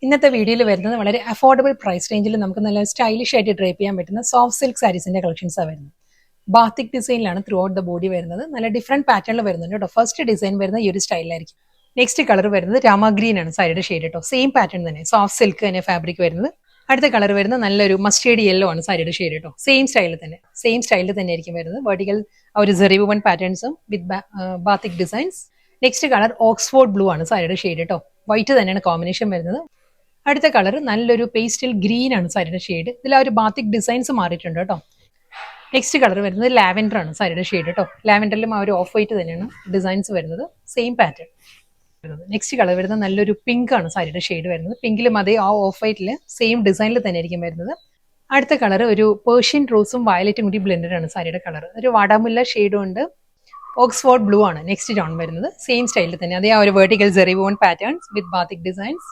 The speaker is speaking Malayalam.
ഇന്നത്തെ വീഡിയോയിൽ വരുന്നത് വളരെ അഫോർഡബിൾ പ്രൈസ് റേഞ്ചിൽ നമുക്ക് നല്ല സ്റ്റൈലിഷ് ആയിട്ട് ഡ്രേപ്പ് ചെയ്യാൻ പറ്റുന്ന സോഫ്റ്റ് സിൽക്ക് സാരീസിന്റെ കളക്ഷൻസാണ് വരുന്നത്. ബാത്തിക് ഡിസൈനിലാണ് ത്രൂ ഔട്ട് ദ ബോഡി വരുന്നത്. നല്ല ഡിഫറെന്റ് പാറ്റേണിൽ വരുന്നുണ്ട് കേട്ടോ. ഫസ്റ്റ് ഡിസൈൻ വരുന്നത് ഈ ഒരു സ്റ്റൈലിലായിരിക്കും. നെക്സ്റ്റ് കളർ വരുന്നത് രാമ ഗ്രീൻ ആണ് സാരിയുടെ ഷെയ്ഡ് കേട്ടോ. സെയിം പാറ്റേൺ തന്നെ, സോഫ്റ്റ് സിൽക്ക് തന്നെ ഫാബ്രിക് വരുന്നത്. അടുത്ത കളർ വരുന്നത് നല്ലൊരു മസ്റ്റേർഡ് യെല്ലോ ആണ് സാരിയുടെ ഷെയ്ഡ് കേട്ടോ. സെയിം സ്റ്റൈലിൽ തന്നെ ആയിരിക്കും വരുന്നത്. വെർട്ടിക്കൽ ഒരു സെറി വുവൺ പാറ്റേൺസും with batik designs. Next colour Oxford blue ആണ് സാരിയുടെ ഷെയ്ഡ് കേട്ടോ. വൈറ്റ് തന്നെയാണ് കോമ്പിനേഷൻ വരുന്നത്. അടുത്ത കളർ നല്ലൊരു പേസ്റ്റൽ ഗ്രീൻ ആണ് സാരിയുടെ ഷെയ്ഡ്. ഇതിൽ ആ ഒരു ബാത്തിക് ഡിസൈൻസ് മാറിയിട്ടുണ്ട് കേട്ടോ. നെക്സ്റ്റ് കളർ വരുന്നത് ലാവൻഡർ ആണ് സാരിയുടെ ഷെയ്ഡ് കേട്ടോ. ലാവൻഡറിലും ആ ഒരു ഓഫ് വൈറ്റ് തന്നെയാണ് ഡിസൈൻസ് വരുന്നത്. Same pattern. നെക്സ്റ്റ് കളർ വരുന്നത് നല്ലൊരു പിങ്ക് ആണ് സാരിയുടെ ഷെയ്ഡ് വരുന്നത്. പിങ്കിലും അതേ ആ ഓഫ് വൈറ്റിൽ സെയിം ഡിസൈനിൽ തന്നെ ആയിരിക്കും വരുന്നത്. അടുത്ത കളർ ഒരു പേർഷ്യൻ റോസും വയലറ്റും കൂടി ബ്ലെൻഡഡ് ആണ് സാരിയുടെ കളർ. ഒരു വാടാമുല്ല ഷെയ്ഡും ഉണ്ട്. ഓക്സ്ഫോർഡ് ബ്ലൂ ആണ് നെക്സ്റ്റ് ടോൺ വരുന്നത്. സെയിം സ്റ്റൈലിൽ തന്നെ അതേ ആ ഒരു വെർട്ടിക്കൽ സെറി വുവൺ പാറ്റേൺസ് വിത്ത് ബാത്തിക് ഡിസൈൻസ്.